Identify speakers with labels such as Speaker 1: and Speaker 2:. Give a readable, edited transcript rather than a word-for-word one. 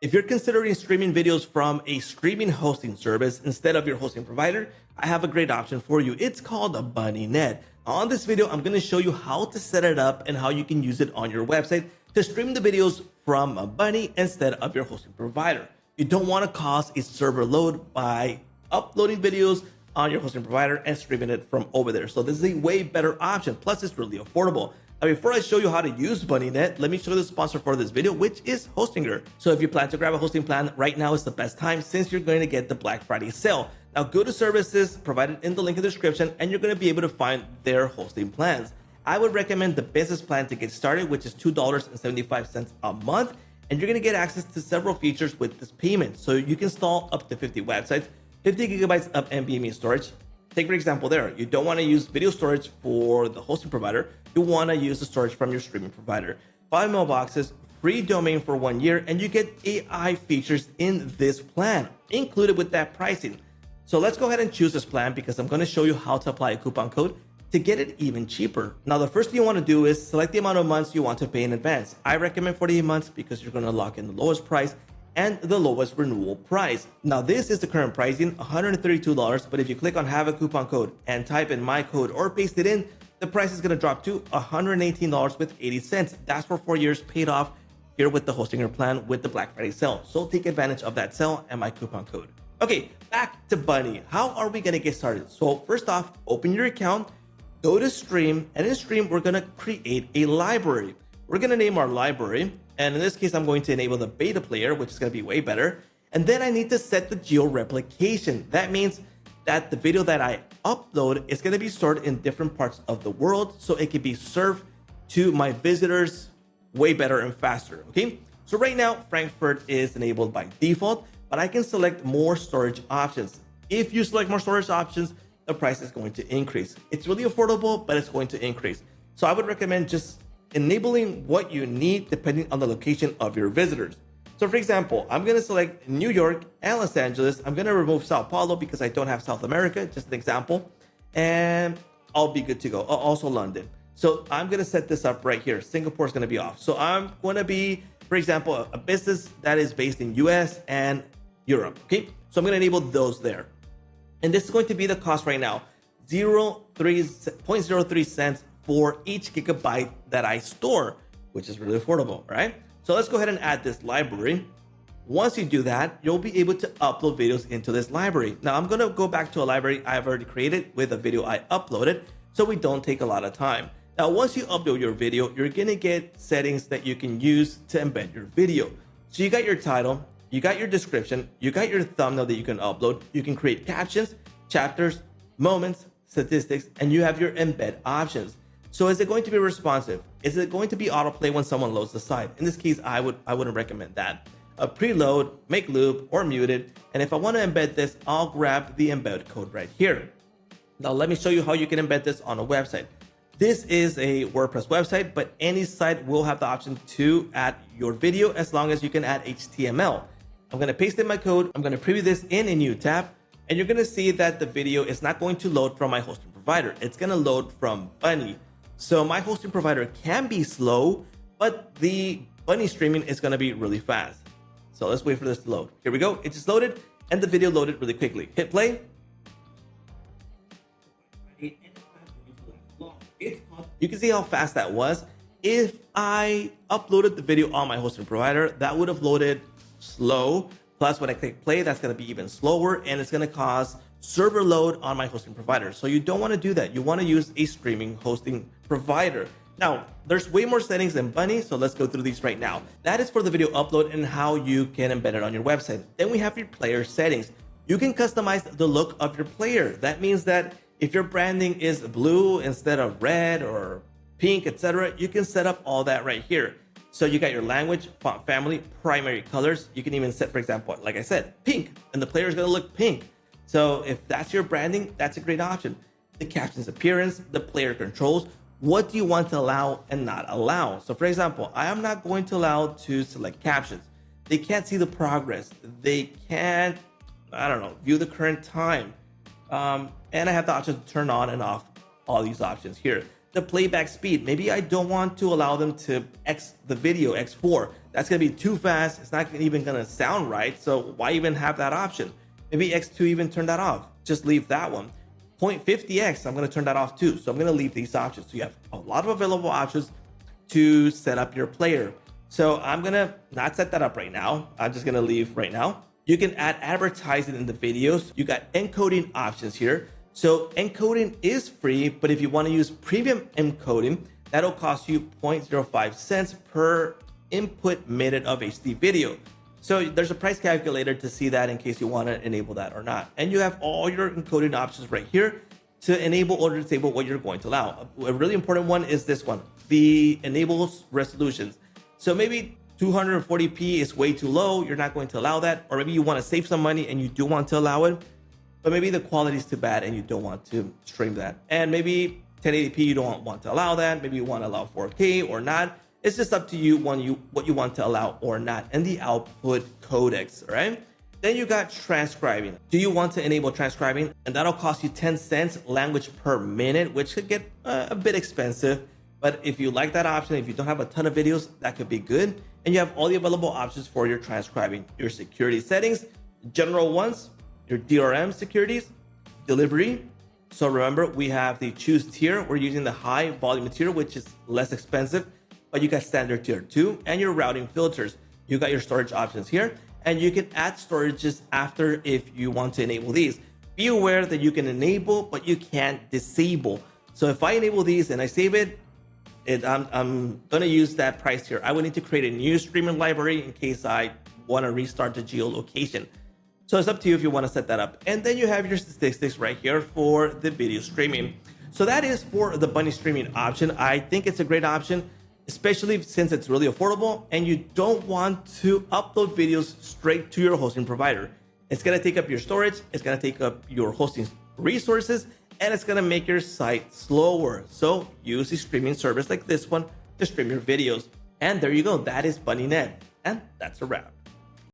Speaker 1: If you're considering streaming videos from a streaming hosting service instead of your hosting provider, I have a great option for you. It's called a BunnyNet. On this video, I'm going to show you how to set it up and how you can use it on your website to stream the videos from a Bunny instead of your hosting provider. You don't want to cause a server load by uploading videos on your hosting provider and streaming it from over there. So this is a way better option. Plus, it's really affordable. Now, before I show you how to use BunnyNet, let me show you the sponsor for this video, which is Hostinger. So if you plan to grab a hosting plan, right now is the best time since you're going to get the Black Friday sale. Now go to services provided in the link in the description and you're going to be able to find their hosting plans. I would recommend the business plan to get started, which is $2.75 a month. And you're going to get access to several features with this payment. So you can install up to 50 websites, 50 gigabytes of NVMe storage. Take for example there, you don't want to use video storage for the hosting provider. You want to use the storage from your streaming provider. 5 mailboxes, free domain for 1 year, and you get AI features in this plan, included with that pricing. So let's go ahead and choose this plan because I'm going to show you how to apply a coupon code to get it even cheaper. Now, the first thing you want to do is select the amount of months you want to pay in advance. I recommend 48 months because you're going to lock in the lowest price and the lowest renewal price. Now, this is the current pricing, $132, but if you click on have a coupon code and type in my code or paste it in, the price is going to drop to $118.80. That's for 4 years paid off here with the Hostinger plan with the Black Friday sale. So take advantage of that sale and my coupon code. Okay, back to Bunny. How are we going to get started? So first off, open your account, go to Stream, and in Stream, we're going to create a library. We're going to name our library. And in this case, I'm going to enable the beta player, which is going to be way better. And then I need to set the Geo-Replication. That means that the video that I upload is going to be stored in different parts of the world so it can be served to my visitors way better and faster. Okay, so right now, Frankfurt is enabled by default, but I can select more storage options. If you select more storage options, the price is going to increase. It's really affordable, but it's going to increase. So I would recommend just enabling what you need depending on the location of your visitors. So for example, I'm going to select New York and Los Angeles. I'm going to remove Sao Paulo because I don't have South America, just an example, and I'll be good to go. Also London. So I'm going to set this up right here. Singapore is going to be off. So I'm going to be, for example, a business that is based in US and Europe. Okay, so I'm going to enable those there. And this is going to be the cost right now, 0.03 cents for each gigabyte that I store, which is really affordable, right? So let's go ahead and add this library. Once you do that, you'll be able to upload videos into this library. Now I'm gonna go back to a library I've already created with a video I uploaded, so we don't take a lot of time. Now, once you upload your video, you're gonna get settings that you can use to embed your video. So you got your title, you got your description, you got your thumbnail that you can upload, you can create captions, chapters, moments, statistics, and you have your embed options. So is it going to be responsive? Is it going to be autoplay when someone loads the site? In this case, I wouldn't recommend that. A preload, make loop, or muted. And if I want to embed this, I'll grab the embed code right here. Now let me show you how you can embed this on a website. This is a WordPress website, but any site will have the option to add your video as long as you can add HTML. I'm going to paste in my code. I'm going to preview this in a new tab. And you're going to see that the video is not going to load from my hosting provider. It's going to load from Bunny. So my hosting provider can be slow, but the Bunny streaming is going to be really fast. So let's wait for this to load. Here we go. It just loaded and the video loaded really quickly. Hit play. You can see how fast that was. If I uploaded the video on my hosting provider, that would have loaded slow. Plus when I click play, that's going to be even slower and it's going to cause server load on my hosting provider. So you don't want to do that. You want to use a streaming hosting provider. Now, there's way more settings than Bunny, so let's go through these right now. That is for the video upload and how you can embed it on your website. Then we have your player settings. You can customize the look of your player. That means that if your branding is blue instead of red or pink, etc., you can set up all that right here. So you got your language, font family, primary colors. You can even set, for example, like I said, pink, and the player is going to look pink. So if that's your branding, that's a great option. The captions appearance, the player controls, what do you want to allow and not allow? So for example, I am not going to allow to select captions. They can't see the progress. They can't, I don't know, view the current time. And I have the option to turn on and off all these options here. The playback speed, maybe I don't want to allow them to X the video, X4. That's gonna be too fast. It's not even gonna sound right. So why even have that option? Maybe X2 even turn that off. Just leave that one. 0.50x, I'm gonna turn that off too. So I'm gonna leave these options. So you have a lot of available options to set up your player. So I'm gonna not set that up right now. I'm just gonna leave right now. You can add advertising in the videos. You got encoding options here. So encoding is free, but if you want to use premium encoding, that'll cost you 0.05 cents per input minute of HD video. So there's a price calculator to see that in case you want to enable that or not. And you have all your encoding options right here to enable or disable what you're going to allow. A really important one is this one, the enables resolutions. So maybe 240p is way too low. You're not going to allow that. Or maybe you want to save some money and you do want to allow it, but maybe the quality is too bad and you don't want to stream that. And maybe 1080p, you don't want to allow that. Maybe you want to allow 4K or not. It's just up to you what you want to allow or not. And the output codecs, right? Then you got transcribing. Do you want to enable transcribing? And that'll cost you 10 cents language per minute, which could get a bit expensive. But if you like that option, if you don't have a ton of videos, that could be good. And you have all the available options for your transcribing, your security settings, general ones, your DRM securities, delivery. So remember, we have the choose tier. We're using the high volume tier, which is less expensive, but you got standard tier 2 and your routing filters. You got your storage options here, and you can add storages after if you want to enable these. Be aware that you can enable, but you can't disable. So if I enable these and I save it, I'm gonna use that price here. I would need to create a new streaming library in case I want to restart the geolocation. So it's up to you if you want to set that up. And then you have your statistics right here for the video streaming. So that is for the bunny streaming option. I think it's a great option, especially since it's really affordable and you don't want to upload videos straight to your hosting provider. It's gonna take up your storage, it's gonna take up your hosting resources, and it's gonna make your site slower. So use a streaming service like this one to stream your videos. And there you go, that is BunnyNet. And that's a wrap.